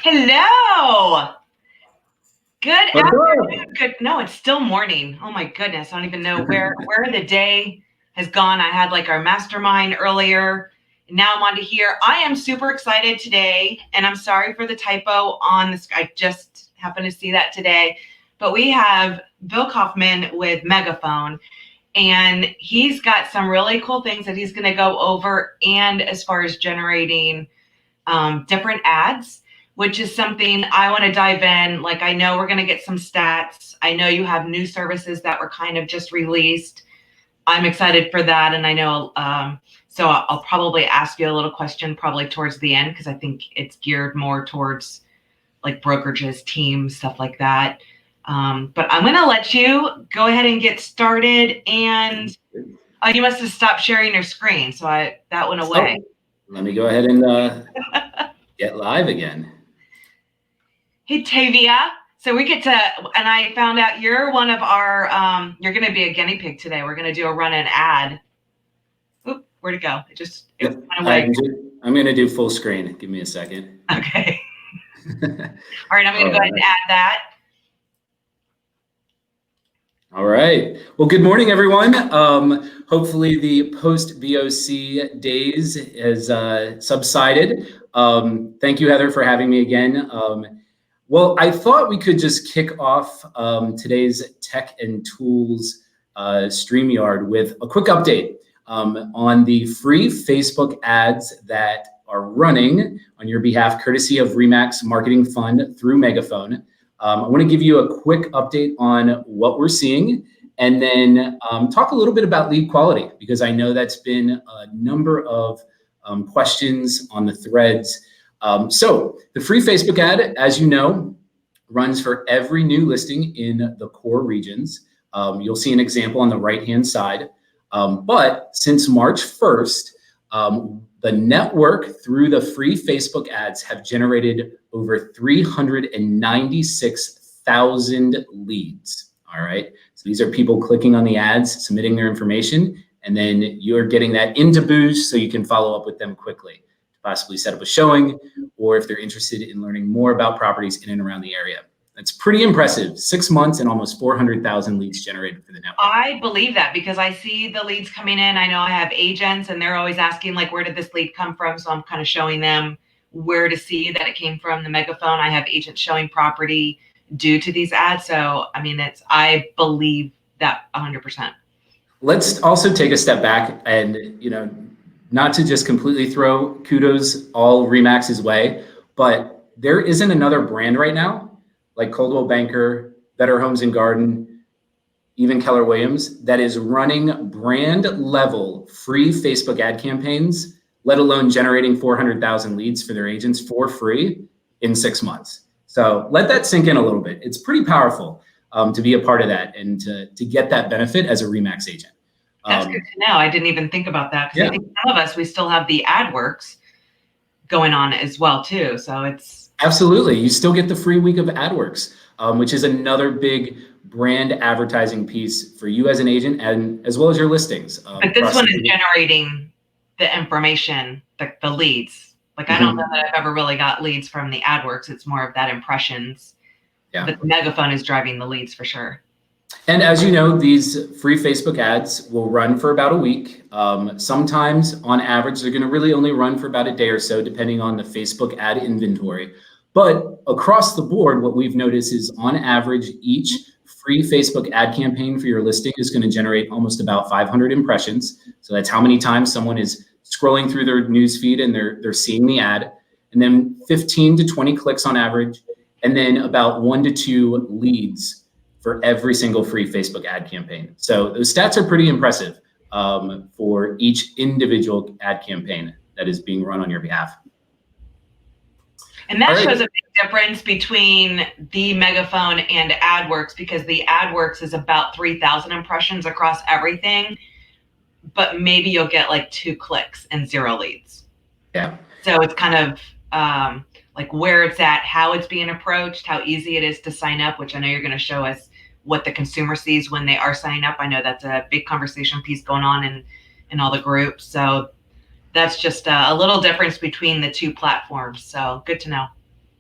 Hello. Good What's afternoon. up? Good. No, it's still morning. Oh my goodness. I don't even know where the day has gone. I had like our mastermind earlier. And now I'm on to here. I am super excited today, and I'm sorry for the typo on this. I just happened to see that today. But we have Bill Kauffman with Megaphone, and he's got some really cool things that he's going to go over. And as far as generating different ads, which is something I want to dive in. Like, I know we're going to get some stats. I know you have new services that were kind of just released. I'm excited for that. And I know, so I'll probably ask you a little question probably towards the end, because I think it's geared more towards like brokerages, teams, stuff like that. But I'm going to let you go ahead and get started. And oh, you must have stopped sharing your screen. So that went away. Let me go ahead and get live again. Hey, Tavia. So we get to, and I found out you're one of our, you're going to be a guinea pig today. We're going to do a run and ad. Oop, where'd it go? It went away. I'm going to do full screen. Give me a second. Okay. All right, I'm going to go ahead and add that. All right. Well, good morning, everyone. Hopefully the post-VOC days has subsided. Thank you, Heather, for having me again. Well, I thought we could just kick off today's Tech and Tools StreamYard with a quick update on the free Facebook ads that are running on your behalf, courtesy of Remax Marketing Fund through Megaphone. I want to give you a quick update on what we're seeing, and then talk a little bit about lead quality, because I know that's been a number of questions on the threads. So the free Facebook ad, as you know, runs for every new listing in the core regions. You'll see an example on the right-hand side. But since March 1st, the network through the free Facebook ads have generated over 396,000 leads. All right. So these are people clicking on the ads, submitting their information, and then you're getting that into Boost so you can follow up with them quickly, possibly set up a showing, or if they're interested in learning more about properties in and around the area. That's pretty impressive. 6 months and almost 400,000 leads generated for the network. I believe that because I see the leads coming in. I know I have agents and they're always asking like, where did this lead come from? So I'm kind of showing them where to see that it came from the Megaphone. I have agents showing property due to these ads. So, I mean, I believe that 100%. Let's also take a step back and, not to just completely throw kudos all Remax's way, but there isn't another brand right now like Coldwell Banker, Better Homes and Garden, even Keller Williams, that is running brand level free Facebook ad campaigns, let alone generating 400,000 leads for their agents for free in 6 months. So let that sink in a little bit. It's pretty powerful to be a part of that and to get that benefit as a Remax agent. That's good to know. I didn't even think about that, because I think some of us, we still have the AdWorks going on as well too. So it's absolutely, you still get the free week of AdWorks, which is another big brand advertising piece for you as an agent, and as well as your listings. But this one is generating the information, the leads. Like, I don't know that I've ever really got leads from the AdWorks. It's more of that impressions. Yeah. But the Megaphone is driving the leads for sure. And as you know, these free Facebook ads will run for about a week. Sometimes on average, they're going to really only run for about a day or so, depending on the Facebook ad inventory. But across the board, what we've noticed is on average, each free Facebook ad campaign for your listing is going to generate almost about 500 impressions. So that's how many times someone is scrolling through their newsfeed and they're seeing the ad, and then 15 to 20 clicks on average, and then about 1 to 2 leads for every single free Facebook ad campaign. So those stats are pretty impressive for each individual ad campaign that is being run on your behalf. And that shows a big difference between the Megaphone and AdWorks, because the AdWorks is about 3,000 impressions across everything, but maybe you'll get like 2 clicks and 0 leads. Yeah. So it's kind of like where it's at, how it's being approached, how easy it is to sign up, which I know you're going to show us what the consumer sees when they are signing up. I know that's a big conversation piece going on in all the groups. So that's just a little difference between the two platforms. So good to know.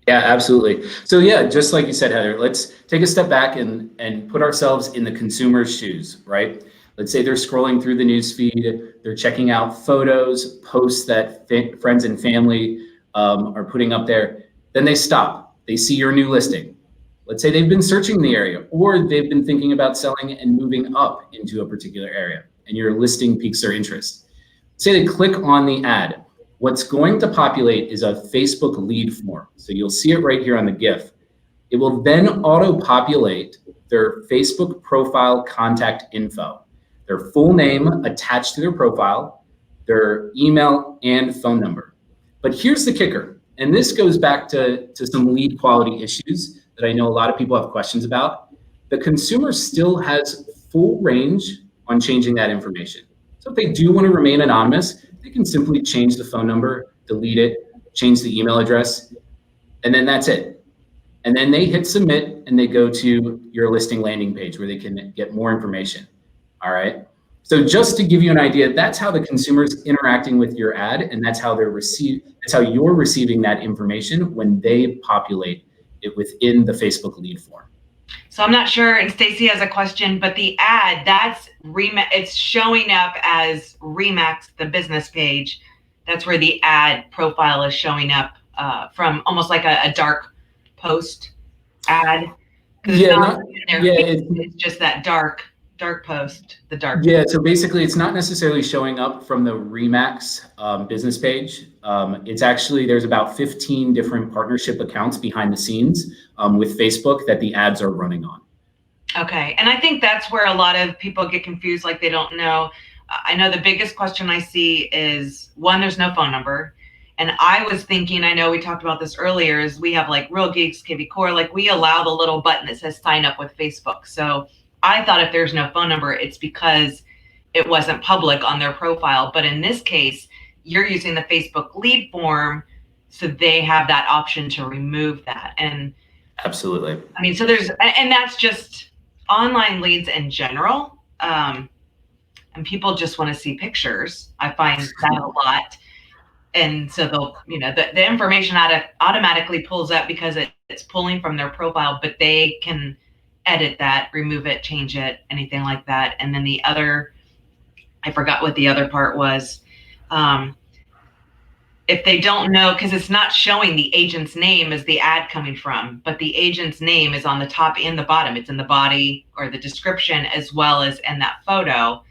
Yeah, absolutely. So yeah, just like you said, Heather, let's take a step back and put ourselves in the consumer's shoes, right? Let's say they're scrolling through the news feed, they're checking out photos, posts that friends and family are putting up there. Then they stop. They see your new listing. Let's say they've been searching the area, or they've been thinking about selling and moving up into a particular area, and your listing piques their interest. Say they click on the ad. What's going to populate is a Facebook lead form. So you'll see it right here on the GIF. It will then auto-populate their Facebook profile contact info, their full name attached to their profile, their email and phone number. But here's the kicker, and this goes back to some lead quality issues that I know a lot of people have questions about. The consumer still has full range on changing that information. So if they do want to remain anonymous, they can simply change the phone number, delete it, change the email address, and then that's it. And then they hit submit and they go to your listing landing page where they can get more information. All right. So just to give you an idea, that's how the consumer's interacting with your ad, and that's how you're receiving that information when they populate it within the Facebook lead form. So I'm not sure, and Stacy has a question, but the ad, it's showing up as Remax, the business page. That's where the ad profile is showing up from almost like a dark post ad. Yeah, it's just that dark post, the dark. Yeah, so basically it's not necessarily showing up from the Remax business page. It's actually, there's about 15 different partnership accounts behind the scenes with Facebook that the ads are running on. Okay, and I think that's where a lot of people get confused, like they don't know. I know the biggest question I see is, one, there's no phone number. And I was thinking, I know we talked about this earlier, is we have like Real Geeks, KV Core, like we allow the little button that says sign up with Facebook. So I thought if there's no phone number, it's because it wasn't public on their profile. But in this case, you're using the Facebook lead form, so they have that option to remove that. And absolutely. I mean, so and that's just online leads in general. And people just want to see pictures. I find that a lot. And so they'll, the information automatically pulls up because it's pulling from their profile, but they can edit that, remove it, change it, anything like that. And then the other, I forgot what the other part was. If they don't know, because it's not showing the agent's name as the ad coming from, but the agent's name is on the top and the bottom. It's in the body or the description as well as in that photo.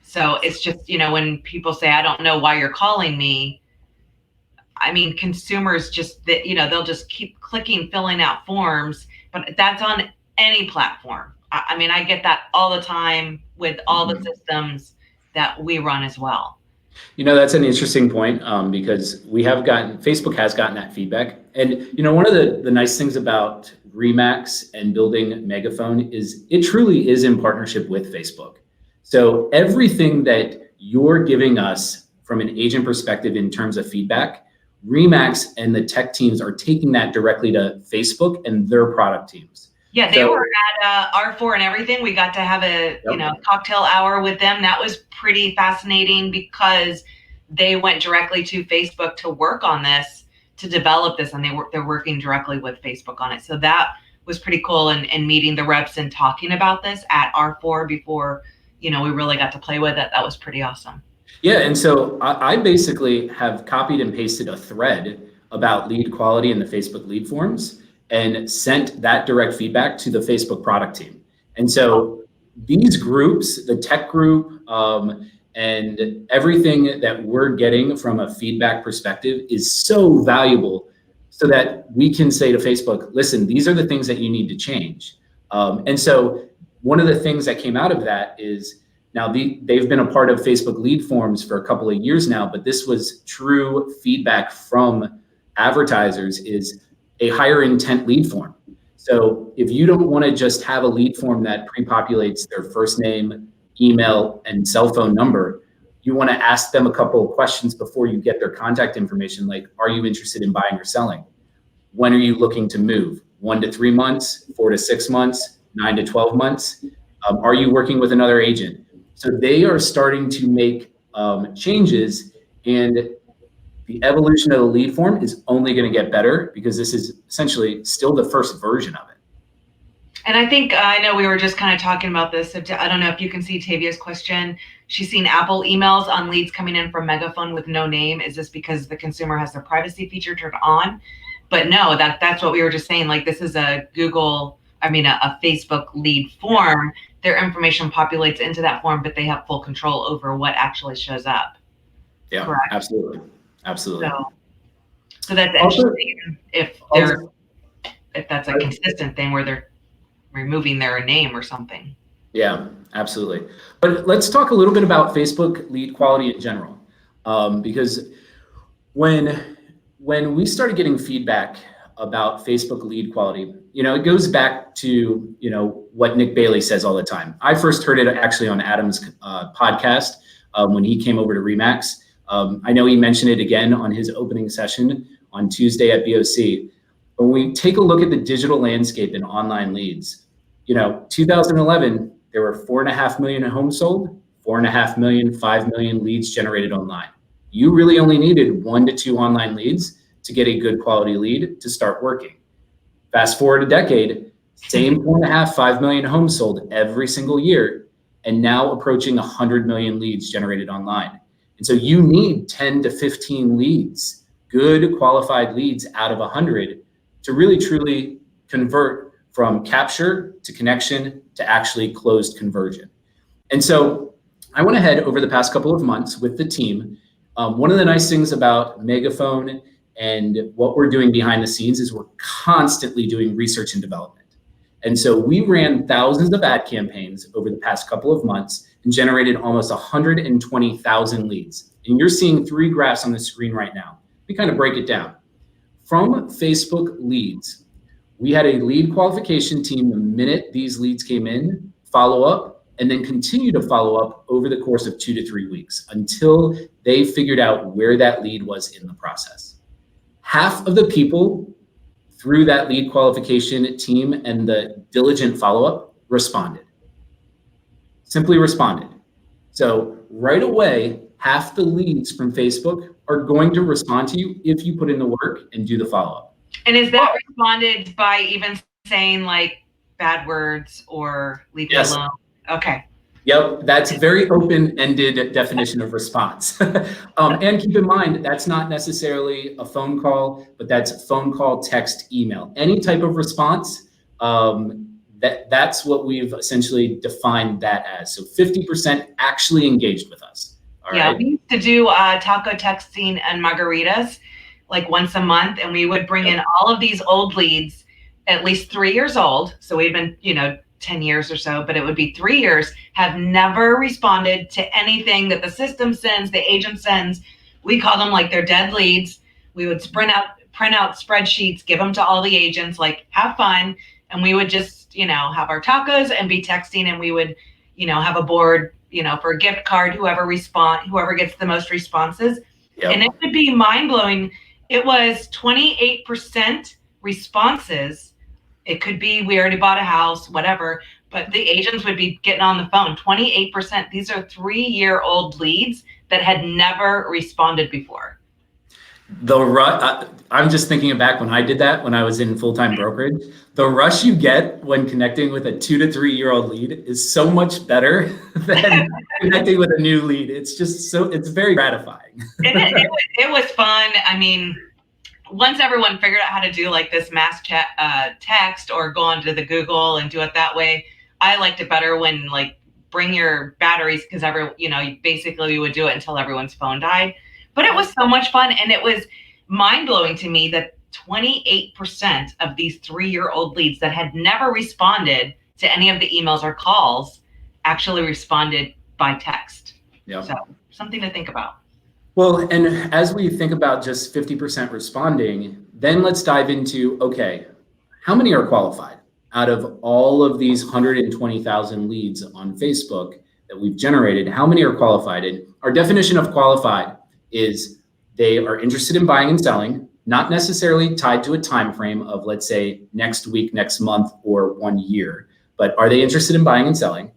So it's just, when people say, I don't know why you're calling me. I mean, consumers they'll just keep clicking, filling out forms, but that's on any platform. I mean, I get that all the time with all the systems that we run as well. That's an interesting point because Facebook has gotten that feedback. And, one of the nice things about Remax and building Megaphone is it truly is in partnership with Facebook. So everything that you're giving us from an agent perspective in terms of feedback, Remax and the tech teams are taking that directly to Facebook and their product teams. Yeah, they were at R4 and everything. We got to have a cocktail hour with them. That was pretty fascinating because they went directly to Facebook to work on this, to develop this, and they're working directly with Facebook on it. So that was pretty cool. And meeting the reps and talking about this at R4 before we really got to play with it. That was pretty awesome. Yeah, and so I basically have copied and pasted a thread about lead quality in the Facebook lead forms and sent that direct feedback to the Facebook product team. And so these groups, the tech group, and everything that we're getting from a feedback perspective is so valuable so that we can say to Facebook, listen, these are the things that you need to change. And so one of the things that came out of that is, now they've been a part of Facebook lead forms for a couple of years now, but this was true feedback from advertisers, is a higher intent lead form. So if you don't want to just have a lead form that pre-populates their first name, email, and cell phone number, you want to ask them a couple of questions before you get their contact information, like, are you interested in buying or selling? When are you looking to move? 1 to 3 months, 4 to 6 months, 9 to 12 months? Are you working with another agent? So they are starting to make changes, and the evolution of the lead form is only going to get better because this is essentially still the first version of it. And I think, I know we were just kind of talking about this. I don't know if you can see Tavia's question. She's seen Apple emails on leads coming in from Megaphone with no name. Is this because the consumer has their privacy feature turned on? But no, that's what we were just saying. Like, this is a Facebook lead form. Their information populates into that form, but they have full control over what actually shows up. Yeah, correct? Absolutely. So that's interesting if that's a consistent thing where they're removing their name or something. Yeah, absolutely. But let's talk a little bit about Facebook lead quality in general, because when we started getting feedback about Facebook lead quality, it goes back to, what Nick Bailey says all the time. I first heard it actually on Adam's podcast when he came over to Remax. I know he mentioned it again on his opening session on Tuesday at BOC. When we take a look at the digital landscape in online leads, 2011, there were 4.5 million homes sold, 4.5 million, 5 million leads generated online. You really only needed 1 to 2 online leads to get a good quality lead to start working. Fast forward a decade, same 4.5, 5 million homes sold every single year, and now approaching 100 million leads generated online. And so you need 10 to 15 leads, good qualified leads out of 100 to really truly convert from capture to connection to actually closed conversion. And so I went ahead over the past couple of months with the team. One of the nice things about Megaphone and what we're doing behind the scenes is we're constantly doing research and development. And so we ran thousands of ad campaigns over the past couple of months and generated almost 120,000 leads. And you're seeing 3 graphs on the screen right now. We kind of break it down. From Facebook leads, we had a lead qualification team the minute these leads came in, follow up, and then continue to follow up over the course of 2 to 3 weeks until they figured out where that lead was in the process. Half of the people through that lead qualification team and the diligent follow-up responded. Simply responded. So right away, half the leads from Facebook are going to respond to you if you put in the work and do the follow-up. And is that responded by even saying like bad words or leave it alone? Okay. Yep, that's a very open-ended definition of response. And keep in mind, that's not necessarily a phone call, but that's phone call, text, email. Any type of response, that's what we've essentially defined that as. So 50% actually engaged with us. All right? We used to do taco texting and margaritas like once a month, and we would bring in all of these old leads, at least 3 years old. So we'd been, 10 years or so, but it would be 3 years, have never responded to anything that the system sends, the agent sends. We call them like they're dead leads. We would print out spreadsheets, give them to all the agents, like have fun. And we would just, have our tacos and be texting, and we would, have a board, for a gift card, whoever gets the most responses. Yep. And it would be mind blowing. It was 28% responses. It could be we already bought a house, whatever, but the agents would be getting on the phone. 28%. These are 3-year-old leads that had never responded before. I'm just thinking back when I did that, when I was in full-time brokerage, the rush you get when connecting with a 2 to 3-year-old lead is so much better than connecting with a new lead. It's just it's very gratifying. It was fun. I mean, once everyone figured out how to do like this mass chat, text or go onto the Google and do it that way, I liked it better when like bring your batteries, because basically we would do it until everyone's phone died. But it was so much fun, and it was mind blowing to me that 28% of these 3-year-old leads that had never responded to any of the emails or calls actually responded by text. Yeah. So something to think about. Well, and as we think about just 50% responding, then let's dive into, okay, how many are qualified out of all of these 120,000 leads on Facebook that we've generated? How many are qualified? And our definition of qualified is they are interested in buying and selling, not necessarily tied to a time frame of, let's say, next week, next month, or 1 year. But are they interested in buying and selling?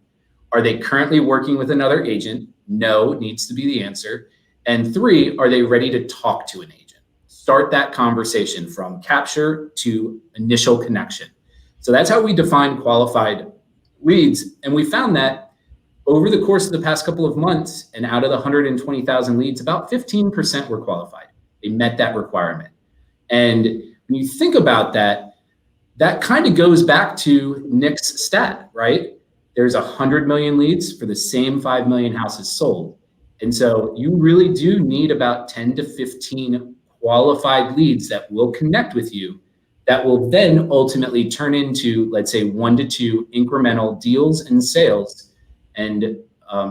Are they currently working with another agent? No, needs to be the answer. And 3, are they ready to talk to an agent? Start that conversation from capture to initial connection. So that's how we define qualified leads. And we found that over the course of the past couple of months, and out of the 120,000 leads, about 15% were qualified. They met that requirement. And when you think about that, that kind of goes back to Nick's stat, right? There's 100 million leads for the same 5 million houses sold. And so you really do need about 10 to 15 qualified leads that will connect with you, that will then ultimately turn into, let's say, 1 to 2 incremental deals and sales and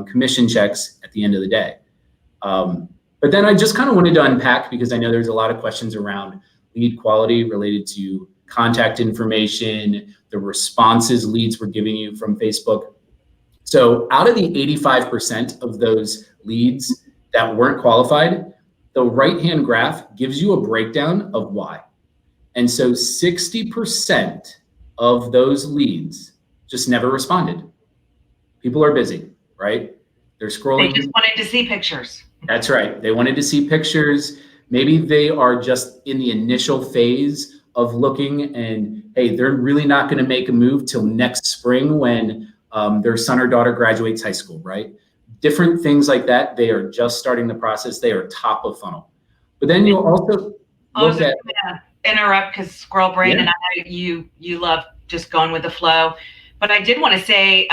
commission checks at the end of the day. But then I just kind of wanted to unpack, because I know there's a lot of questions around lead quality related to contact information, the responses leads we're giving you from Facebook. So out of the 85% of those leads that weren't qualified, the right-hand graph gives you a breakdown of why. And so 60% of those leads just never responded. People are busy, right? They're scrolling. They just wanted to see pictures. That's right. They wanted to see pictures. Maybe they are just in the initial phase of looking, and hey, they're really not going to make a move till next spring when their son or daughter graduates high school, right? Different things like that. They are just starting the process. They are top of funnel. But then you'll also look at. Interrupt, because squirrel brain, Yeah. and I know you love just going with the flow. But I did want to say,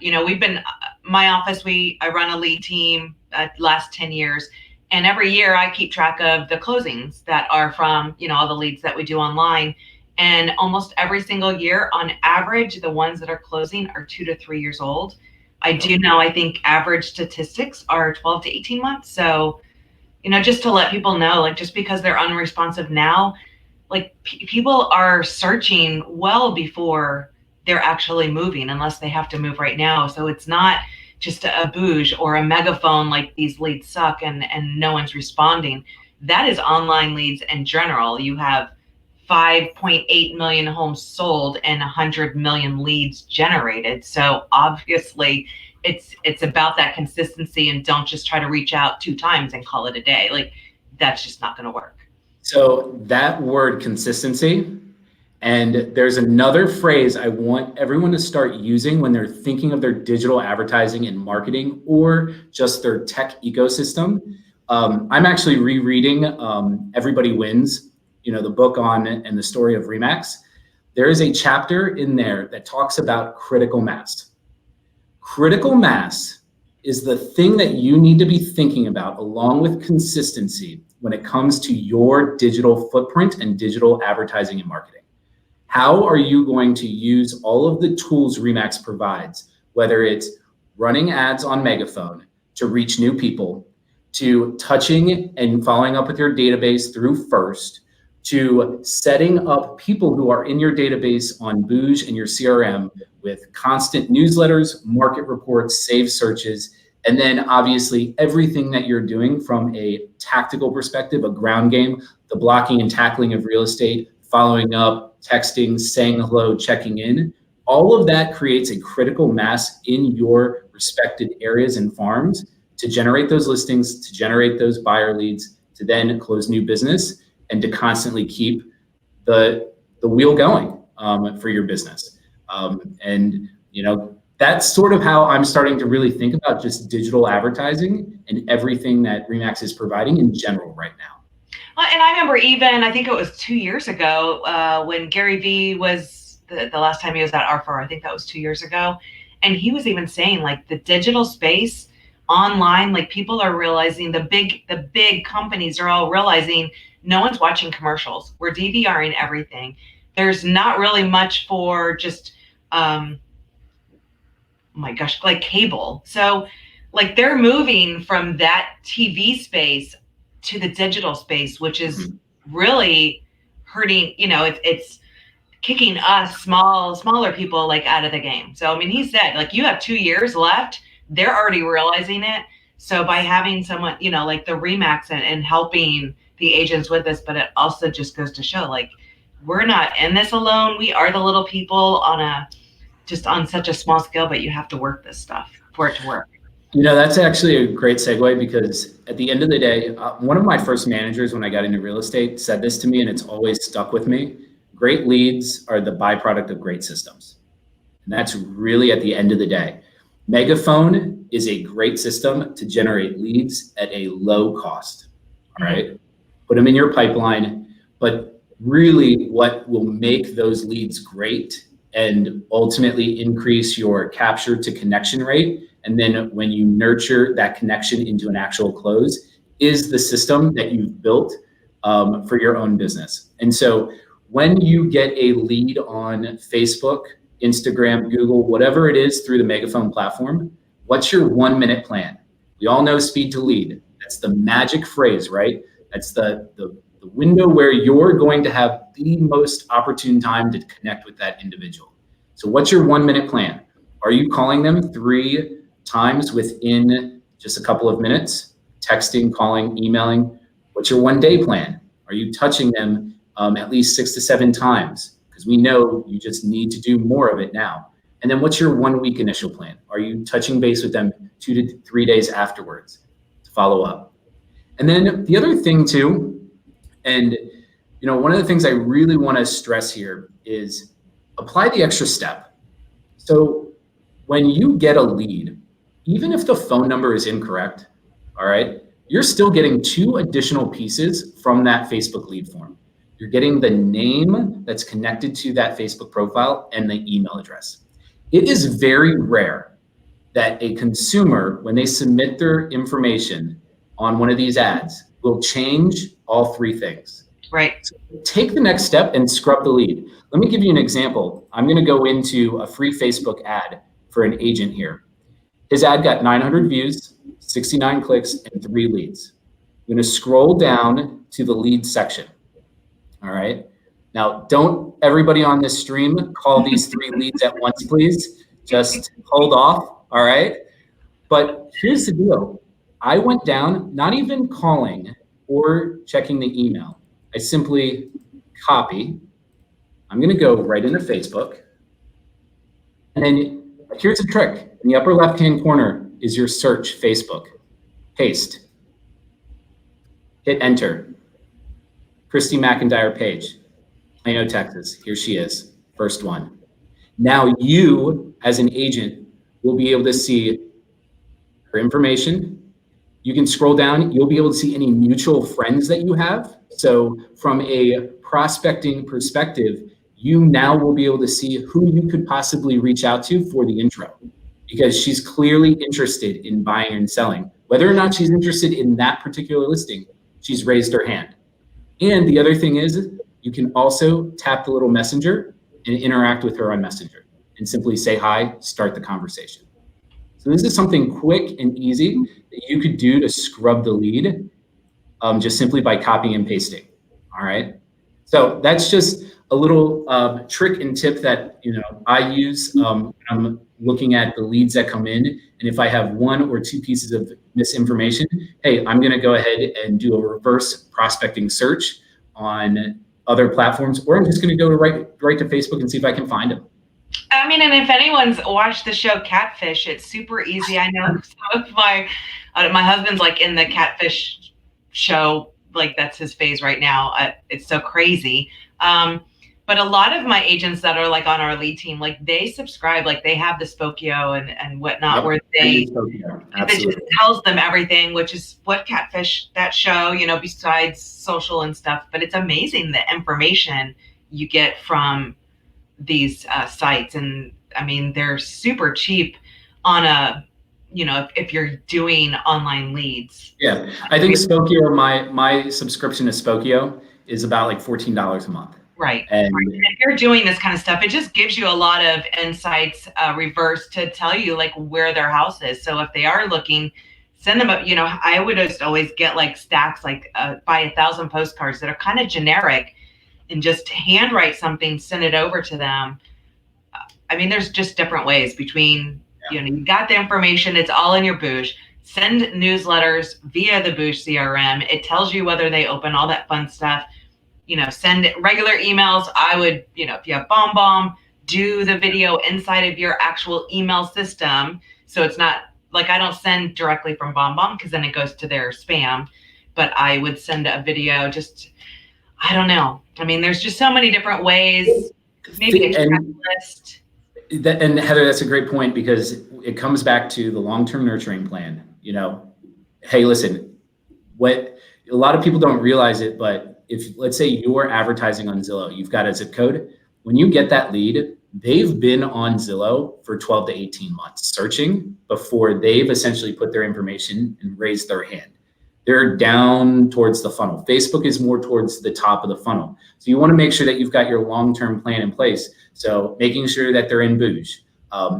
we've been, my office, I run a lead team last 10 years. And every year I keep track of the closings that are from, all the leads that we do online. And almost every single year, on average, the ones that are closing are 2 to 3 years old. I do know, I think average statistics are 12 to 18 months. So, just to let people know, like, just because they're unresponsive now, like people are searching well before they're actually moving, unless they have to move right now. So it's not just a bouge or a megaphone, like these leads suck and no one's responding. That is online leads in general. You have 5.8 million homes sold and 100 million leads generated. So obviously it's about that consistency, and don't just try to reach out 2 times and call it a day. Like, that's just not going to work. So that word consistency, and there's another phrase I want everyone to start using when they're thinking of their digital advertising and marketing, or just their tech ecosystem. I'm actually rereading Everybody Wins, the book on and the story of Remax. There is a chapter in there that talks about critical mass. Critical mass is the thing that you need to be thinking about, along with consistency, when it comes to your digital footprint and digital advertising and marketing. How are you going to use all of the tools Remax provides, whether it's running ads on Megaphone to reach new people, to touching and following up with your database through First, to setting up people who are in your database on Booge and your CRM with constant newsletters, market reports, saved searches, and then obviously everything that you're doing from a tactical perspective, a ground game, the blocking and tackling of real estate, following up, texting, saying hello, checking in. All of that creates a critical mass in your respected areas and farms to generate those listings, to generate those buyer leads, to then close new business, and to constantly keep the wheel going for your business. That's sort of how I'm starting to really think about just digital advertising and everything that Remax is providing in general right now. Well, and I remember even, I think it was 2 years ago, when Gary Vee was, the last time he was at R4, I think that was 2 years ago. And he was even saying, like, the digital space online, like, people are realizing, the big companies are all realizing no one's watching commercials. We're DVRing everything. There's not really much for just, oh my gosh, like cable. So like they're moving from that TV space to the digital space, which is really hurting, it's kicking us smaller people like out of the game. So, I mean, he said, like, you have 2 years left. They're already realizing it. So by having someone, like the Remax and helping the agents with this, but it also just goes to show, like, we're not in this alone. We are the little people on such a small scale, but you have to work this stuff for it to work. That's actually a great segue because at the end of the day, one of my first managers when I got into real estate said this to me, and it's always stuck with me. Great leads are the byproduct of great systems. And that's really at the end of the day. Megaphone is a great system to generate leads at a low cost. All right. Put them in your pipeline. But really, what will make those leads great and ultimately increase your capture to connection rate, and then when you nurture that connection into an actual close, is the system that you've built for your own business. And so when you get a lead on Facebook, Instagram, Google, whatever it is through the Megaphone platform, what's your 1 minute plan? We all know speed to lead. That's the magic phrase, right? That's the window where you're going to have the most opportune time to connect with that individual. So what's your 1 minute plan? Are you calling them 3 times within just a couple of minutes? Texting, calling, emailing? What's your 1 day plan? Are you touching them at least 6 to 7 times? Because we know you just need to do more of it now. And then what's your 1 week initial plan? Are you touching base with them 2 to 3 days afterwards to follow up? And then the other thing too, and one of the things I really want to stress here is apply the extra step. So when you get a lead, even if the phone number is incorrect, all right, you're still getting 2 additional pieces from that Facebook lead form. You're getting the name that's connected to that Facebook profile and the email address. It is very rare that a consumer, when they submit their information on one of these ads, will change all 3 things. Right. So take the next step and scrub the lead. Let me give you an example. I'm going to go into a free Facebook ad for an agent here. His ad got 900 views, 69 clicks, and 3 leads. I'm going to scroll down to the lead section. All right. Now, don't everybody on this stream call these 3 leads at once, please. Just hold off. All right. But here's the deal. I went down, not even calling or checking the email. I simply copy. I'm going to go right into Facebook. And then here's a trick. In the upper left-hand corner is your search Facebook. Paste. Hit enter. Christy McIntyre page. Plano, Texas. Here she is. First one. Now you, as an agent, will be able to see her information. You can scroll down. You'll be able to see any mutual friends that you have. So from a prospecting perspective, you now will be able to see who you could possibly reach out to for the intro, because she's clearly interested in buying and selling. Whether or not she's interested in that particular listing, she's raised her hand. And the other thing is, you can also tap the little messenger and interact with her on Messenger and simply say hi, start the conversation. So this is something quick and easy that you could do to scrub the lead just simply by copying and pasting. All right. So that's just a little trick and tip that I use when I'm looking at the leads that come in. And if I have 1 or 2 pieces of misinformation, hey, I'm going to go ahead and do a reverse prospecting search on other platforms, or I'm just going to go right to Facebook and see if I can find them. I mean, and if anyone's watched the show Catfish, it's super easy. I know some of my husband's like in the Catfish show, like that's his phase right now. It's so crazy. But a lot of my agents that are like on our lead team, like they subscribe, like they have the Spokio and whatnot, yep, where it just tells them everything, which is what Catfish, that show, besides social and stuff. But it's amazing the information you get from these sites. And I mean, they're super cheap on if you're doing online leads. Yeah, I think Spokio, my subscription to Spokio is about like $14 a month. Right. And if you're doing this kind of stuff, it just gives you a lot of insights reverse to tell you like where their house is. So if they are looking, send them I would just always get like stacks, like buy 1,000 postcards that are kind of generic and just handwrite something, send it over to them. I mean, there's just different ways between, you got the information, it's all in your Boosh. Send newsletters via the Boosh CRM. It tells you whether they open, all that fun stuff. Send regular emails. I would, if you have BombBomb, do the video inside of your actual email system. So it's not like I don't send directly from BombBomb because then it goes to their spam, but I would send a video. Just, I don't know. I mean, there's just so many different ways. Maybe a checklist. And Heather, that's a great point, because it comes back to the long-term nurturing plan. Hey, listen, what a lot of people don't realize it, but if, let's say, you're advertising on Zillow, you've got a zip code. When you get that lead, they've been on Zillow for 12 to 18 months searching before they've essentially put their information and raised their hand. They're down towards the funnel. Facebook is more towards the top of the funnel. So you want to make sure that you've got your long-term plan in place. So making sure that they're in Booge.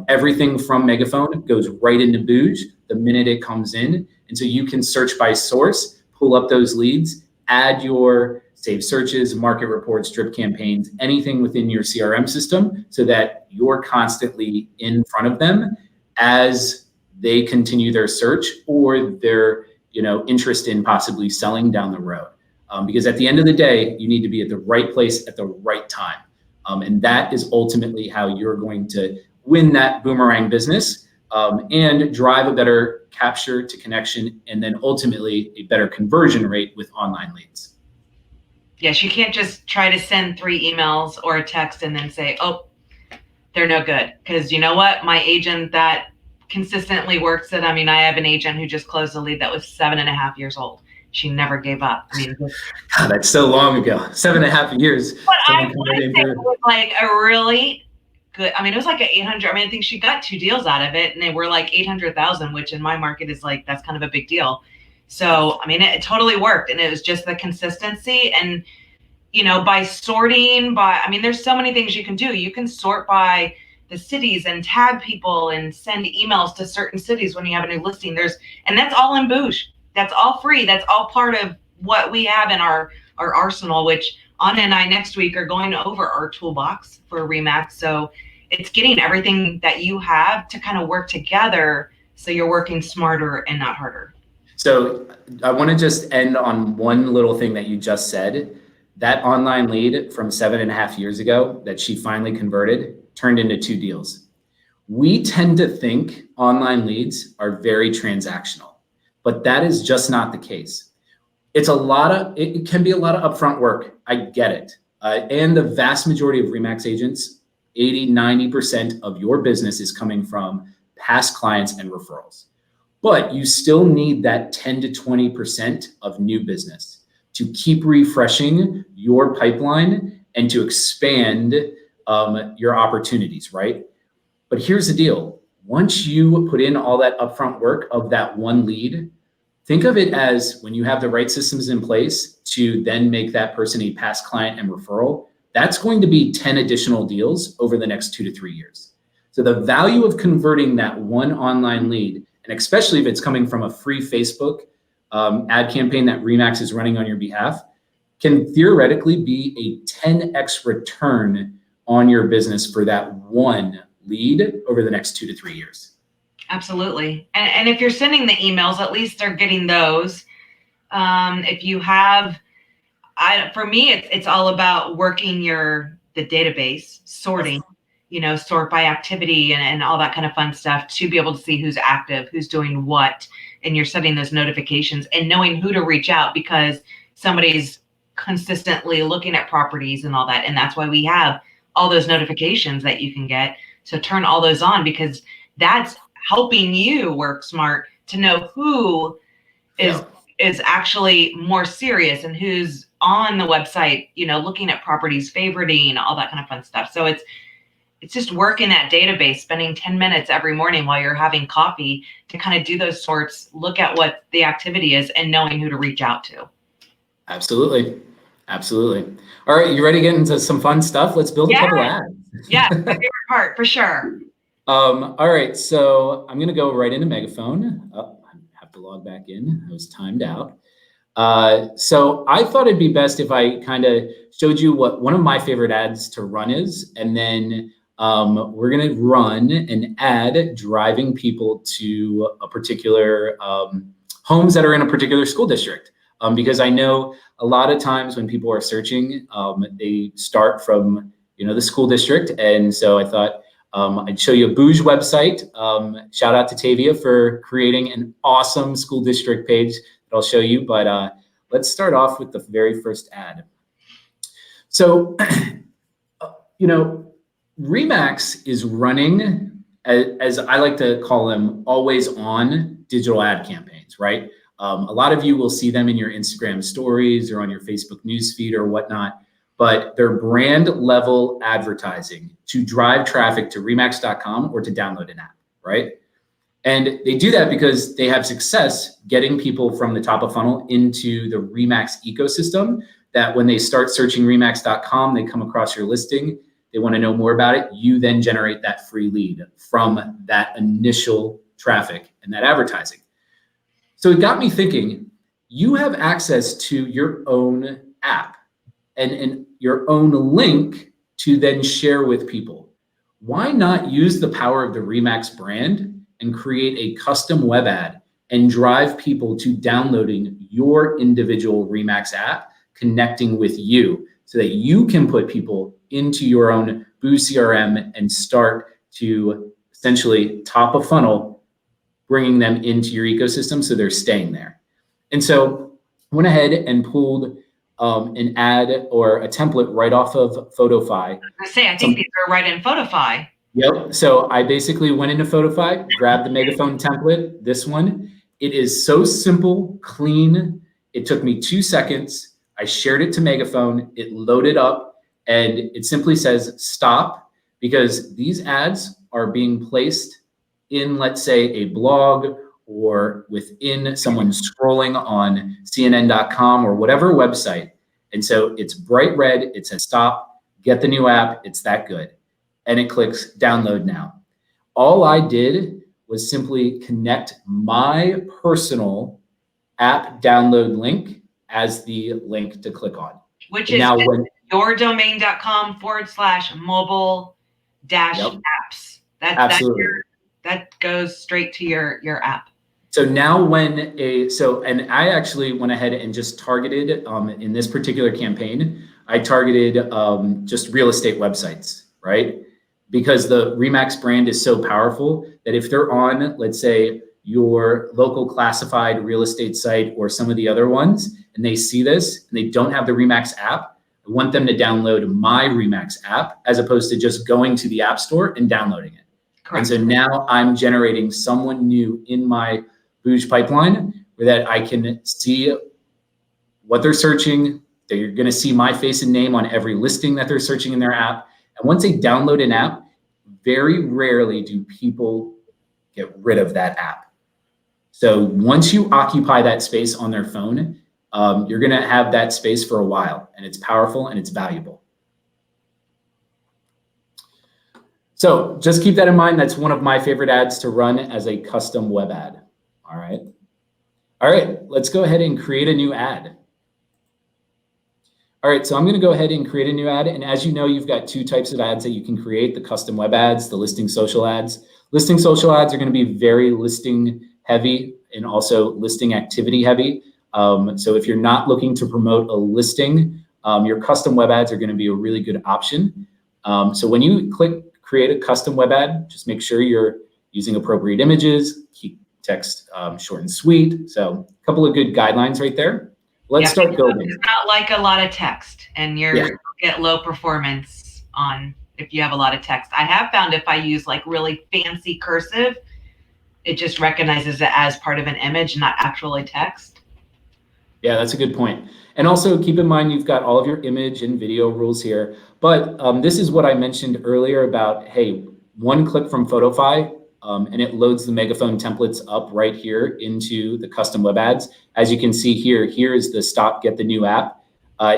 Everything from Megaphone goes right into Booge the minute it comes in. And so you can search by source, pull up those leads, add your saved searches, market reports, drip campaigns, anything within your CRM system, so that you're constantly in front of them as they continue their search or their interest in possibly selling down the road. Because at the end of the day, you need to be at the right place at the right time. And that is ultimately how you're going to win that boomerang business, and drive a better capture to connection, and then ultimately a better conversion rate with online leads. Yes, you can't just try to send 3 emails or a text and then say, oh, they're no good. Because you know what? My agent that consistently works it. I mean, I have an agent who just closed a lead that was 7.5 years old. She never gave up. I mean, God, that's so long ago. 7.5 years. But I would say it was like a really good. I mean, it was like 800. I mean, I think she got 2 deals out of it, and they were like 800,000, which in my market is like, that's kind of a big deal. So, I mean, it totally worked, and it was just the consistency. And by sorting by, I mean, there's so many things you can do. You can sort by the cities and tag people and send emails to certain cities when you have a new listing. And that's all in Boosh. That's all free. That's all part of what we have in our arsenal, which Anna and I next week are going over our toolbox for Remax. So it's getting everything that you have to kind of work together, so you're working smarter and not harder. So I want to just end on one little thing that you just said. That online lead from 7.5 years ago that she finally converted turned into 2 deals. We tend to think online leads are very transactional, but that is just not the case. It can be a lot of upfront work. I get it. And the vast majority of Remax agents, 80-90% of your business is coming from past clients and referrals. But you still need that 10 to 20% of new business to keep refreshing your pipeline and to expand your opportunities, right? But here's the deal. Once you put in all that upfront work of that one lead, think of it as when you have the right systems in place to then make that person a past client and referral, that's going to be 10 additional deals over the next 2 to 3 years. So the value of converting that one online lead, and especially if it's coming from a free Facebook ad campaign that Remax is running on your behalf, can theoretically be a 10x return on your business for that one lead over the next 2 to 3 years. Absolutely. And if you're sending the emails, at least they're getting those. If you have, for me, it's all about working the database, sorting, sort by activity and all that kind of fun stuff to be able to see who's active, who's doing what, and you're setting those notifications and knowing who to reach out because somebody's consistently looking at properties and all that. And that's why we have all those notifications that you can get. So turn all those on, because that's helping you work smart to know who is actually more serious and who's on the website, looking at properties, favoriting, all that kind of fun stuff. So it's just working that database, spending 10 minutes every morning while you're having coffee to kind of do those sorts, look at what the activity is and knowing who to reach out to. Absolutely. Absolutely. All right. You ready to get into some fun stuff? Let's build a couple ads. Yeah. My favorite part for sure. All right. So I'm going to go right into Megaphone. I have to log back in. I was timed out. So I thought it'd be best if I kind of showed you what one of my favorite ads to run is, and then we're going to run an ad driving people to a particular homes that are in a particular school district. Because I know a lot of times when people are searching, they start from the school district, and so I thought I'd show you a Bouge website. Shout out to Tavia for creating an awesome school district page that I'll show you. But let's start off with the very first ad. So, Remax is running, as I like to call them, always on digital ad campaigns, right? A lot of you will see them in your Instagram stories or on your Facebook newsfeed or whatnot, but they're brand level advertising to drive traffic to remax.com or to download an app, right? And they do that because they have success getting people from the top of funnel into the Remax ecosystem, that when they start searching remax.com, they come across your listing, they want to know more about it. You then generate that free lead from that initial traffic and that advertising. So it got me thinking, you have access to your own app and your own link to then share with people. Why not use the power of the Remax brand and create a custom web ad and drive people to downloading your individual Remax app, connecting with you so that you can put people into your own Boost CRM and start to essentially top of funnel, bringing them into your ecosystem so they're staying there. And so I went ahead and pulled an ad or a template right off of Photofy. I think these are right in Photofy. Yep. So I basically went into Photofy, grabbed the Megaphone template, this one. It is so simple, clean. It took me 2 seconds. I shared it to Megaphone. It loaded up and it simply says stop, because these ads are being placed in, let's say, a blog or within someone scrolling on CNN.com or whatever website. And so it's bright red. It says stop, get the new app. It's that good. And it clicks download now. All I did was simply connect my personal app download link as the link to click on. Which is yourdomain.com/mobile-apps. Absolutely. That goes straight to your app. So now and I actually went ahead and just targeted, in this particular campaign, I targeted just real estate websites, right? Because the Remax brand is so powerful that if they're on, let's say, your local classified real estate site or some of the other ones, and they see this and they don't have the Remax app, I want them to download my Remax app as opposed to just going to the App Store and downloading it. Correct. And so now I'm generating someone new in my Boost pipeline where that I can see what they're searching. They're going to see my face and name on every listing that they're searching in their app. And once they download an app, very rarely do people get rid of that app. So once you occupy that space on their phone, you're going to have that space for a while, and it's powerful and it's valuable. So just keep that in mind. That's one of my favorite ads to run as a custom web ad. All right. All right, let's go ahead and create a new ad. All right, so I'm going to go ahead and create a new ad. And as you know, you've got two types of ads that you can create: the custom web ads, the listing social ads. Listing social ads are going to be very listing heavy and also listing activity heavy. So if you're not looking to promote a listing, your custom web ads are going to be a really good option. So when you click create a custom web ad, just make sure you're using appropriate images, keep text short and sweet. So a couple of good guidelines right there. Let's start building. It's not like a lot of text, and you get low performance on if you have a lot of text. I have found if I use like really fancy cursive, it just recognizes it as part of an image, not actually text. Yeah, that's a good point. And also keep in mind, you've got all of your image and video rules here. But this is what I mentioned earlier about, hey, one click from Photofy, and it loads the Megaphone templates up right here into the custom web ads. As you can see here, here is the stop, get the new app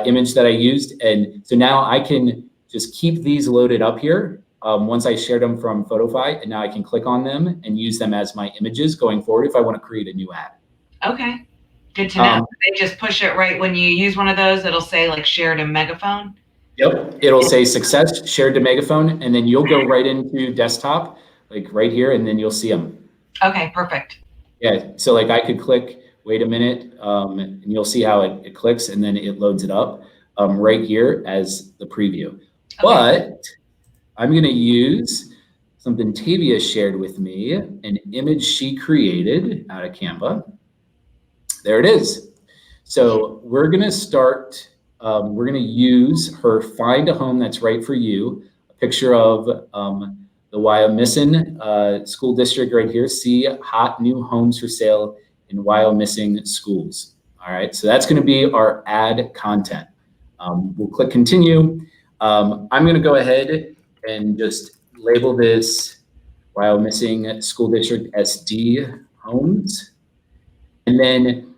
image that I used. And so now I can just keep these loaded up here once I shared them from Photofy, and now I can click on them and use them as my images going forward if I want to create a new ad. Okay, good to know. They just push it right when you use one of those, it'll say like share to Megaphone. Yep, it'll say success, shared to Megaphone, and then you'll go right into desktop, like right here, and then you'll see them. Okay, perfect. Yeah, so like I could click, wait a minute, and you'll see how it clicks, and then it loads it up right here as the preview. Okay. But I'm going to use something Tavia shared with me, an image she created out of Canva. There it is. So we're going to start, we're going to use her Find a Home That's Right for You, a picture of the Wyomissing School District right here. See hot new homes for sale in Wyomissing schools. All right, so that's going to be our ad content. We'll click continue. I'm going to go ahead and just label this Wyomissing School District SD Homes. And then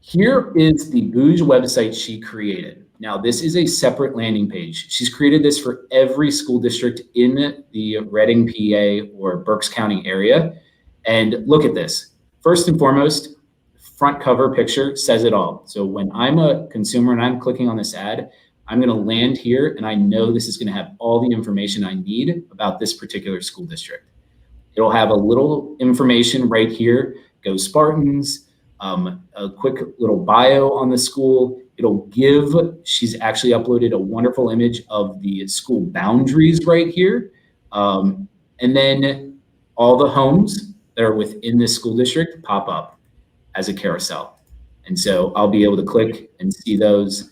here is the Bouge website she created. Now, this is a separate landing page. She's created this for every school district in the Reading, PA, or Berks County area. And look at this. First and foremost, front cover picture says it all. So when I'm a consumer and I'm clicking on this ad, I'm going to land here and I know this is going to have all the information I need about this particular school district. It'll have a little information right here. Go Spartans, a quick little bio on the school. It'll give, she's actually uploaded a wonderful image of the school boundaries right here. And then all the homes that are within this school district pop up as a carousel. And so I'll be able to click and see those.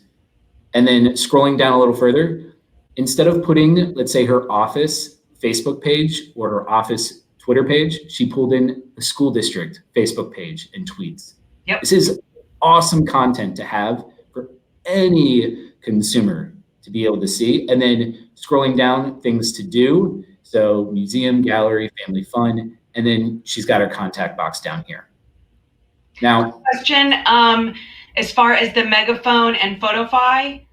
And then scrolling down a little further, instead of putting, let's say, her office Facebook page or her office Twitter page, she pulled in the school district Facebook page and tweets. Yep. This is awesome content to have for any consumer to be able to see. And then scrolling down, things to do. So museum, gallery, family fun. And then she's got her contact box down here. Now, question, as far as the Megaphone and Photofy,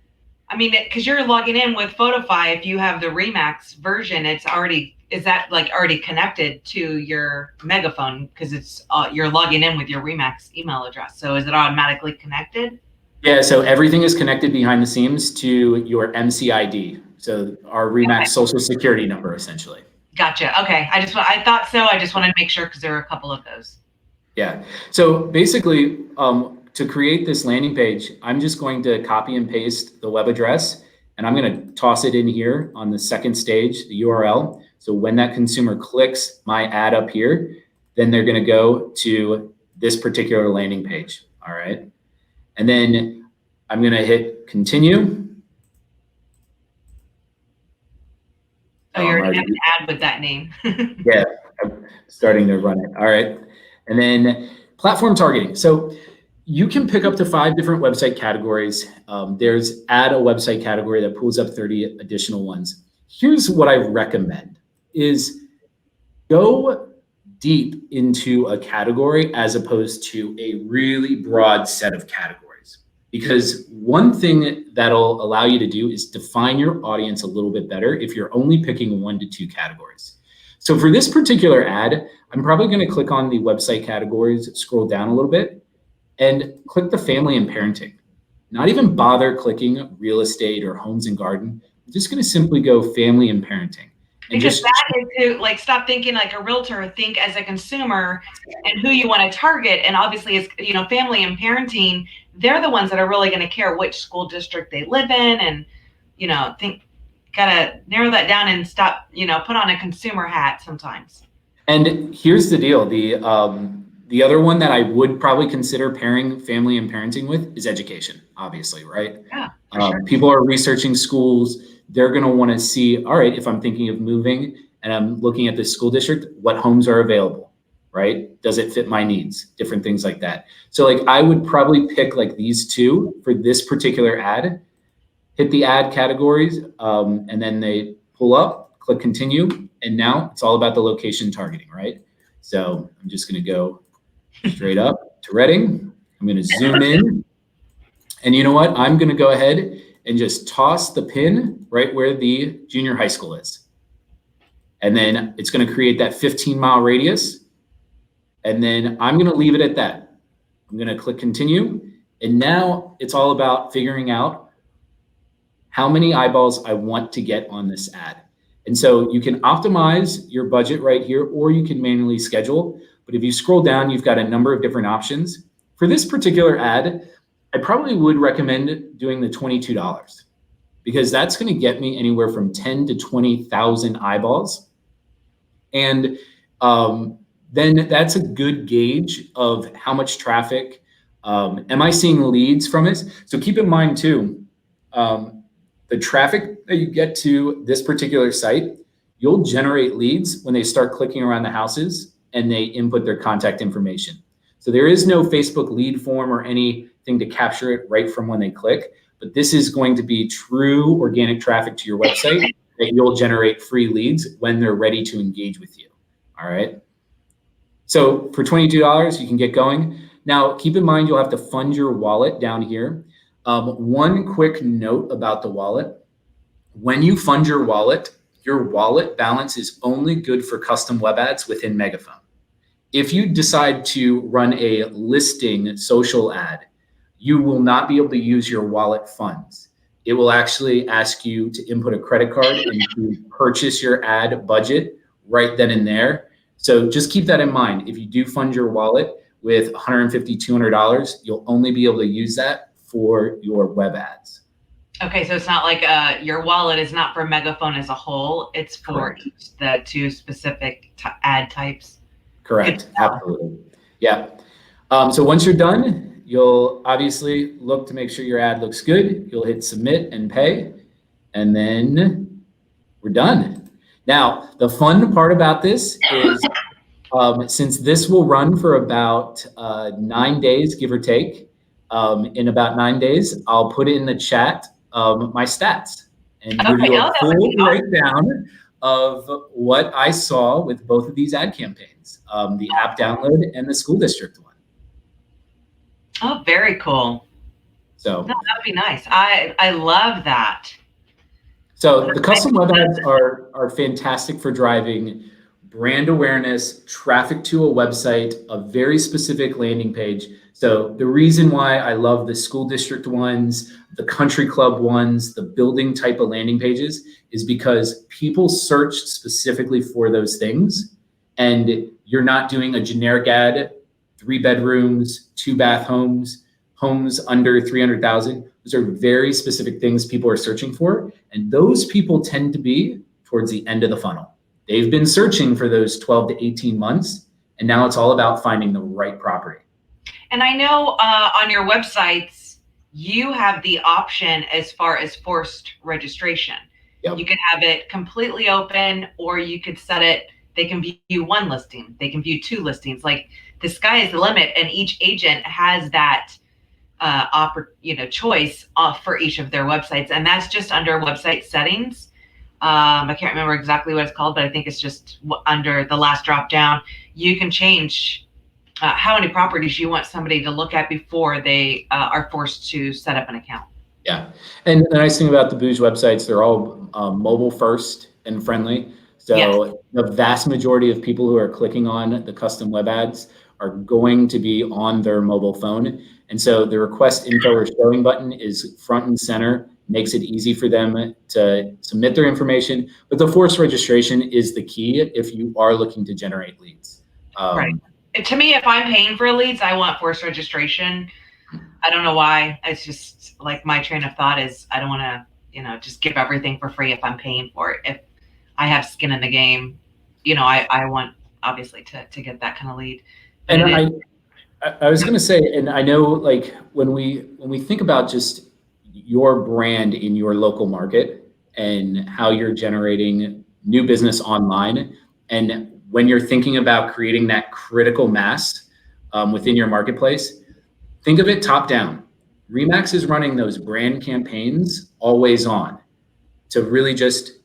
I mean, because you're logging in with Photofy, if you have the Remax version, it's already, is that like already connected to your Megaphone? Because it's you're logging in with your Remax email address. So is it automatically connected? Yeah, so everything is connected behind the scenes to your MCID. So our Remax social security number, essentially. Gotcha. Okay. I thought so. I just wanted to make sure because there are a couple of those. Yeah. So basically, to create this landing page, I'm just going to copy and paste the web address, and I'm going to toss it in here on the second stage, the URL. So when that consumer clicks my ad up here, then they're going to go to this particular landing page. All right. And then I'm going to hit continue. Oh, you already have an ad with that name. Yeah, I'm starting to run it. All right. And then platform targeting. So you can pick up to 5 different website categories. There's add a website category that pulls up 30 additional ones. Here's what I recommend is go deep into a category as opposed to a really broad set of categories. Because one thing that'll allow you to do is define your audience a little bit better if you're only picking 1 to 2 categories. So for this particular ad, I'm probably going to click on the website categories, scroll down a little bit, and click the family and parenting. Not even bother clicking real estate or homes and garden. I'm just going to simply go family and parenting. And because just that is to like stop thinking like a realtor, think as a consumer and who you want to target. And obviously, it's, you know, family and parenting, they're the ones that are really going to care which school district they live in, and you know, gotta narrow that down and stop, you know, put on a consumer hat sometimes. And here's the deal: the other one that I would probably consider pairing family and parenting with is education, obviously, right? Yeah, for sure. People are researching schools. They're going to want to see, all right, if I'm thinking of moving and I'm looking at this school district, what homes are available, right? Does it fit my needs? Different things like that. So like I would probably pick like these 2 for this particular ad, hit the ad categories, and then they pull up, click continue, and now it's all about the location targeting, right? So I'm just going to go straight up to Reading. I'm going to zoom in. And you know what? I'm going to go ahead and just toss the pin right where the junior high school is. And then it's going to create that 15-mile radius. And then I'm going to leave it at that. I'm going to click continue. And now it's all about figuring out how many eyeballs I want to get on this ad. And so you can optimize your budget right here, or you can manually schedule. But if you scroll down, you've got a number of different options. For this particular ad, I probably would recommend doing the $22 because that's going to get me anywhere from 10 to 20,000 eyeballs. And then that's a good gauge of how much traffic am I seeing leads from it. So keep in mind too, the traffic that you get to this particular site, you'll generate leads when they start clicking around the houses and they input their contact information. So there is no Facebook lead form or anything to capture it right from when they click, but this is going to be true organic traffic to your website that you'll generate free leads when they're ready to engage with you. All right. So for $22, you can get going. Now, keep in mind, you'll have to fund your wallet down here. One quick note about the wallet. When you fund your wallet balance is only good for custom web ads within Megaphone. If you decide to run a listing social ad, you will not be able to use your wallet funds. It will actually ask you to input a credit card and to purchase your ad budget right then and there. So just keep that in mind. If you do fund your wallet with $150, $200, you'll only be able to use that for your web ads. Okay, so it's not like your wallet is not for Megaphone as a whole. It's for the two specific ad types. Correct. Absolutely. Yeah. So once you're done, you'll obviously look to make sure your ad looks good. You'll hit submit and pay, and then we're done. Now, the fun part about this is since this will run for about 9 days, give or take, in about 9 days, I'll put in the chat my stats and give you a full breakdown of what I saw with both of these ad campaigns, the app download and the school district one. Oh, very cool. So no, that would be nice. I love that. So the custom web ads are fantastic for driving brand awareness, traffic to a website, a very specific landing page. So the reason why I love the school district ones, the country club ones, the building type of landing pages is because people search specifically for those things. And you're not doing a generic ad, 3 bedrooms, 2 bath homes, homes under 300,000. Those are very specific things people are searching for. And those people tend to be towards the end of the funnel. They've been searching for those 12 to 18 months. And now it's all about finding the right property. And I know on your websites, you have the option as far as forced registration. Yep. You can have it completely open, or you could set it, they can view 1 listing, they can view 2 listings. Like the sky is the limit, and each agent has that choice for each of their websites. And that's just under website settings. I can't remember exactly what it's called, but I think it's just under the last drop down. You can change how many properties you want somebody to look at before they are forced to set up an account. Yeah. And the nice thing about the Booz websites, they're all mobile first and friendly. So yes, the vast majority of people who are clicking on the custom web ads are going to be on their mobile phone. And so the request info or showing button is front and center, makes it easy for them to submit their information. But the forced registration is the key if you are looking to generate leads. Right. To me, if I'm paying for leads, I want forced registration. I don't know why. It's just like my train of thought is I don't want to, just give everything for free if I'm paying for it. If I have skin in the game, I want obviously to get that kind of lead. But and I was going to say, and I know like when we think about just your brand in your local market and how you're generating new business online, and when you're thinking about creating that critical mass within your marketplace, think of it top down. RE/MAX is running those brand campaigns always on to really just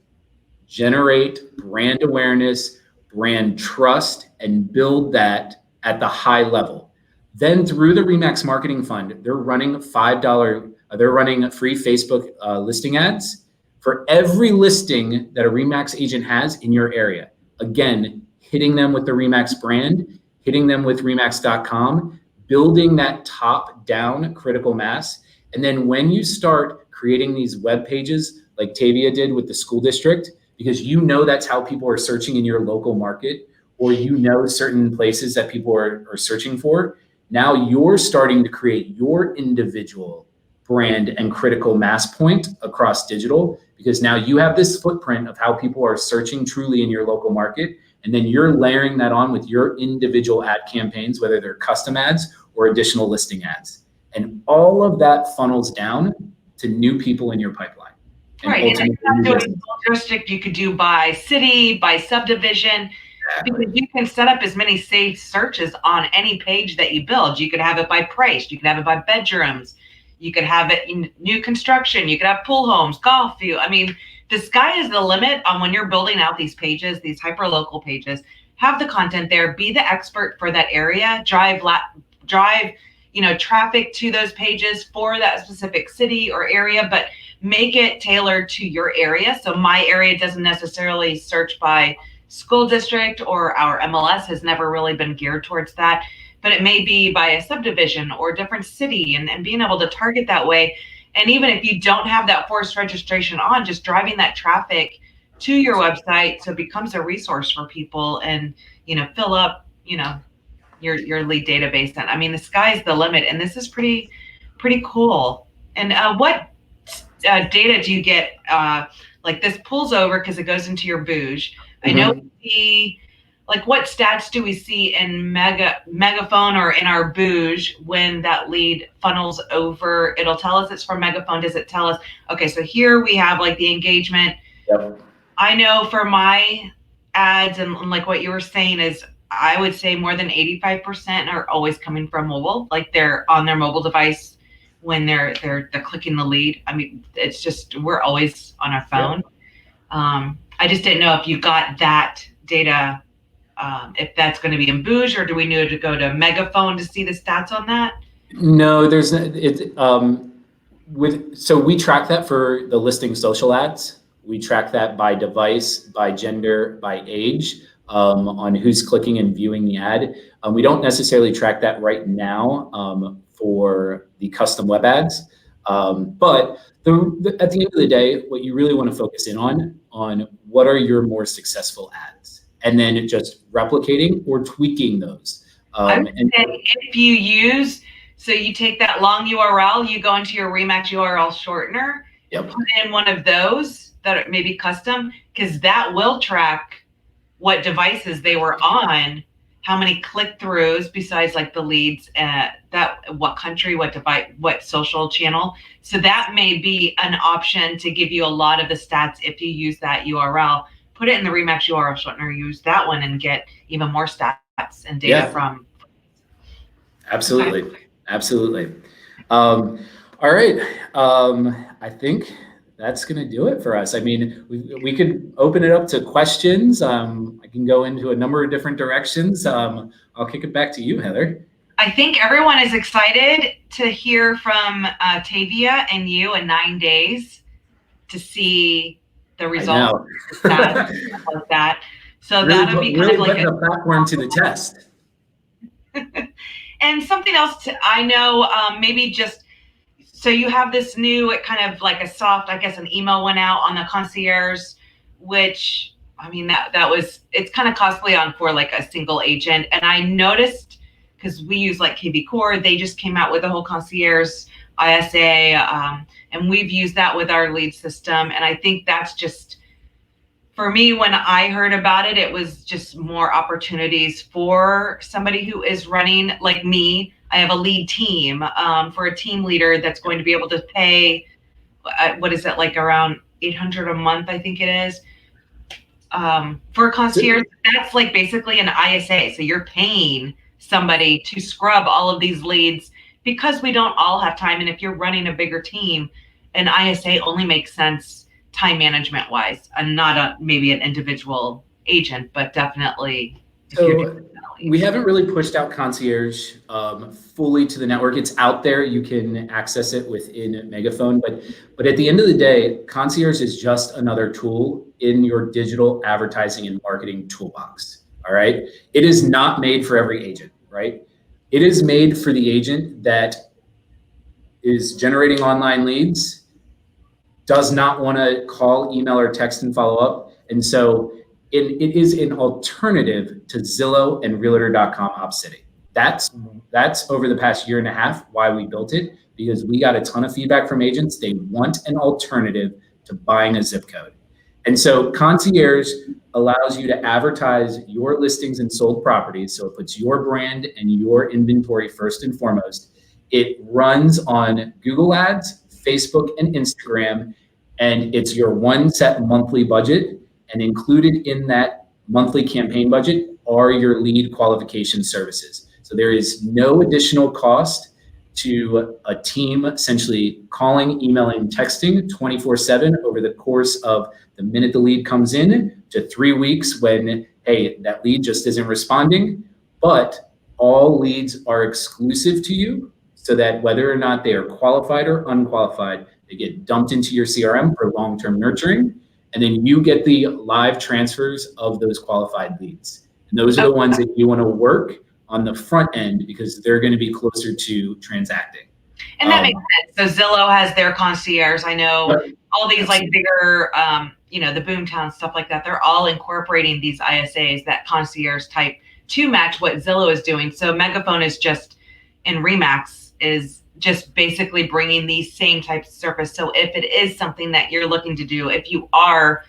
generate brand awareness, brand trust, and build that at the high level. Then through the RE/MAX Marketing Fund, they're running they're running free Facebook listing ads for every listing that a RE/MAX agent has in your area. Again, hitting them with the RE/MAX brand, hitting them with remax.com, building that top-down critical mass. And then when you start creating these web pages like Tavia did with the school district, because that's how people are searching in your local market, or certain places that people are searching for, now you're starting to create your individual brand and critical mass point across digital, because now you have this footprint of how people are searching truly in your local market, And then you're layering that on with your individual ad campaigns, whether they're custom ads or additional listing ads. And all of that funnels down to new people in your pipeline. And right. And if ultimately, you're not doing school district, you could do by city, by subdivision, because you can set up as many saved searches on any page that you build. You could have it by price. You could have it by bedrooms. You could have it in new construction. You could have pool homes, golf view. I mean, the sky is the limit on when you're building out these pages, these hyper local pages. Have the content there. Be the expert for that area. Drive traffic to those pages for that specific city or area, but make it tailored to your area. So my area doesn't necessarily search by school district, or our MLS has never really been geared towards that, but it may be by a subdivision or a different city, and being able to target that way. And even if you don't have that forced registration on, just driving that traffic to your website so it becomes a resource for people, and fill up your lead database. And I mean, the sky's the limit, and this is pretty cool. And what data do you get? Like this pulls over because it goes into your Booge. I know we see, like, what stats do we see in Megaphone or in our Booge when that lead funnels over? It'll tell us it's from Megaphone. Does it tell us, okay, so here we have like the engagement. Yep. I know for my ads, and like what you were saying is, I would say more than 85% are always coming from mobile, like they're on their mobile device when they're clicking the lead. I mean, it's just, we're always on our phone. Yep. I just didn't know if you got that data, if that's going to be in Booge, or do we need to go to Megaphone to see the stats on that? No, there's so we track that for the listing social ads. We track that by device, by gender, by age, on who's clicking and viewing the ad. We don't necessarily track that right now for the custom web ads, but at the end of the day, what you really want to focus in on what are your more successful ads, and then just replicating or tweaking those. And if you use, so you take that long URL, you go into your Remax URL shortener, yep, put in one of those that may be custom, because that will track what devices they were on, how many click-throughs besides like the leads, what country, what device, what social channel. So that may be an option to give you a lot of the stats if you use that URL. Put it in the Remax URL shortener, use that one, and get even more stats and data from. Absolutely. Okay. Absolutely. All right. I think that's going to do it for us. I mean, we could open it up to questions. I can go into a number of different directions. I'll kick it back to you, Heather. I think everyone is excited to hear from Tavia and you in 9 days to see the results of that. So really, that'll be kind of like a platform to the test. And something else I know, maybe just, so you have this new, it kind of like a soft, I guess an email went out on the concierge, which, I mean, it's kind of costly for like a single agent. And I noticed, because we use like KV Core, they just came out with a whole concierge ISA, and we've used that with our lead system. And I think that's just, for me, when I heard about it, it was just more opportunities for somebody who is running, like me. I have a lead team, for a team leader that's going to be able to pay, what is it, like around $800 a month, I think it is, for a concierge. That's like basically an ISA. So you're paying somebody to scrub all of these leads, because we don't all have time. And if you're running a bigger team, an ISA only makes sense time management wise, and not maybe an individual agent, but definitely. So we haven't really pushed out concierge fully to the network. It's out there. You can access it within Megaphone, but at the end of the day, concierge is just another tool in your digital advertising and marketing toolbox. All right. It is not made for every agent, right? It is made for the agent that is generating online leads, does not want to call, email, or text and follow up. And so it is an alternative to Zillow and Realtor.com Opcity. That's over the past year and a half why we built it, because we got a ton of feedback from agents. They want an alternative to buying a zip code. And so concierge allows you to advertise your listings and sold properties. So it puts your brand and your inventory first and foremost. It runs on Google Ads, Facebook, and Instagram, and it's your one set monthly budget. And included in that monthly campaign budget are your lead qualification services. So there is no additional cost to a team essentially calling, emailing, texting 24/7 over the course of the minute the lead comes in to 3 weeks when, hey, that lead just isn't responding. But all leads are exclusive to you, so that whether or not they are qualified or unqualified, they get dumped into your CRM for long-term nurturing. And then you get the live transfers of those qualified leads. And those are the ones that you want to work on the front end because they're going to be closer to transacting. And that makes sense. So Zillow has their concierge. I know all these like bigger, the boomtown stuff like that. They're all incorporating these ISAs, that concierge type, to match what Zillow is doing. So Megaphone is just, in Remax, is just basically bringing these same types of service. So if it is something that you're looking to do, if you are,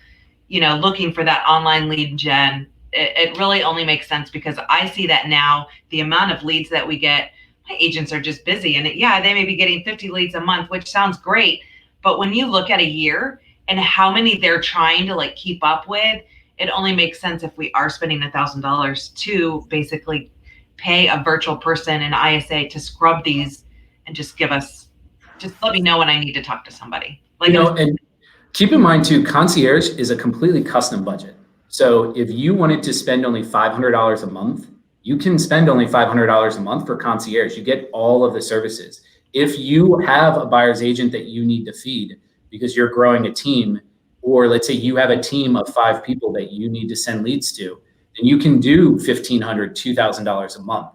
looking for that online lead gen, it really only makes sense because I see that now, the amount of leads that we get, my agents are just busy. And they may be getting 50 leads a month, which sounds great. But when you look at a year and how many they're trying to like keep up with, it only makes sense if we are spending $1,000 to basically pay a virtual person, an ISA, to scrub these and just let me know when I need to talk to somebody. And keep in mind too, concierge is a completely custom budget. So if you wanted to spend only $500 a month, you can spend only $500 a month for concierge. You get all of the services. If you have a buyer's agent that you need to feed because you're growing a team, or let's say you have a team of 5 people that you need to send leads to, then you can do $1,500, $2,000 a month.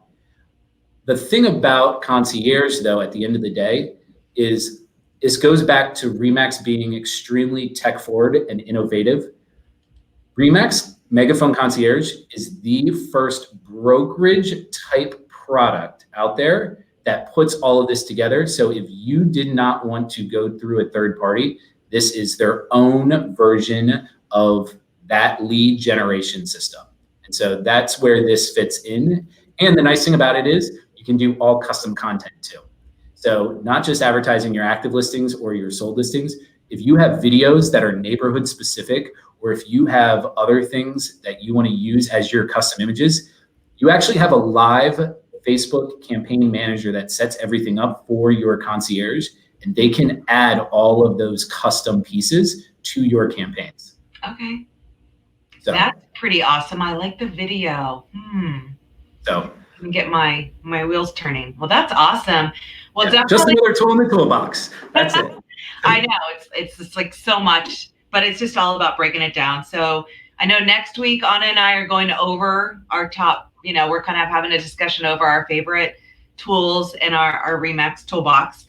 The thing about concierge, though, at the end of the day, is this goes back to Remax being extremely tech forward and innovative. Remax Megaphone Concierge is the first brokerage type product out there that puts all of this together. So if you did not want to go through a third party, this is their own version of that lead generation system. And so that's where this fits in. And the nice thing about it is you can do all custom content too. So not just advertising your active listings or your sold listings. If you have videos that are neighborhood specific, or if you have other things that you want to use as your custom images, you actually have a live Facebook campaign manager that sets everything up for your concierge, and they can add all of those custom pieces to your campaigns. Okay. So that's pretty awesome. I like the video. So I can get my wheels turning. Well, that's awesome. Well, definitely just another tool in the toolbox. That's it. I know it's just like so much, but it's just all about breaking it down. So I know next week, Anna and I are going over our top, we're kind of having a discussion over our favorite tools in our Remax toolbox.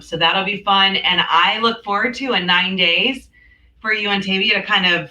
So that'll be fun. And I look forward to in 9 days for you and Tavia to kind of,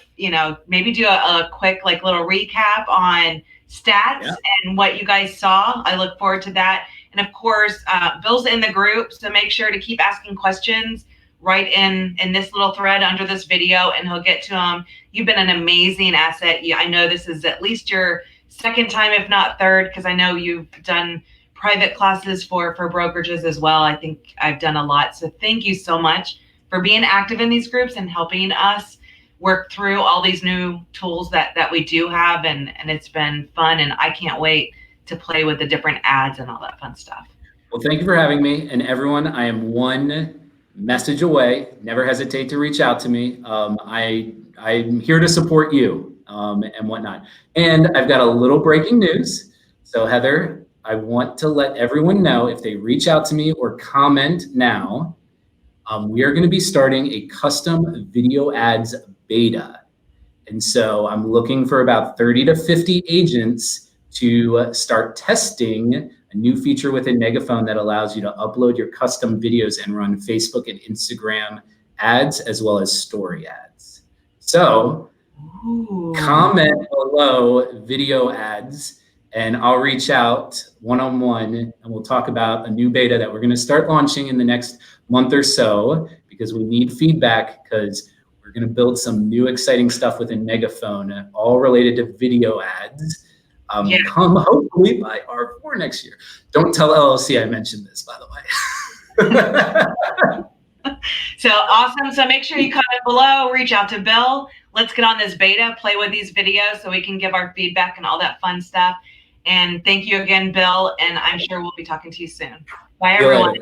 maybe do a quick like little recap on stats and what you guys saw. I look forward to that. And of course, Bill's in the group, so make sure to keep asking questions right in this little thread under this video, and he'll get to them. You've been an amazing asset. I know this is at least your second time, if not third, because I know you've done private classes for brokerages as well. I think I've done a lot. So thank you so much for being active in these groups and helping us work through all these new tools that we do have. And it's been fun, and I can't wait to play with the different ads and all that fun stuff. Well, thank you for having me. And everyone, I am one message away. Never hesitate to reach out to me. I'm here to support you and whatnot. And I've got a little breaking news. So Heather, I want to let everyone know, if they reach out to me or comment now, we are going to be starting a custom video ads beta. And so I'm looking for about 30 to 50 agents to start testing a new feature within Megaphone that allows you to upload your custom videos and run Facebook and Instagram ads as well as story ads. So comment below video ads, and I'll reach out one-on-one, and we'll talk about a new beta that we're going to start launching in the next month or so, because we need feedback, because we're We're going to build some new exciting stuff within Megaphone, all related to video ads. Come hopefully by R4 next year. Don't tell LLC I mentioned this, by the way. So awesome. So make sure you comment below, reach out to Bill. Let's get on this beta, play with these videos so we can give our feedback and all that fun stuff. And thank you again, Bill. And I'm sure we'll be talking to you soon. Bye, everyone.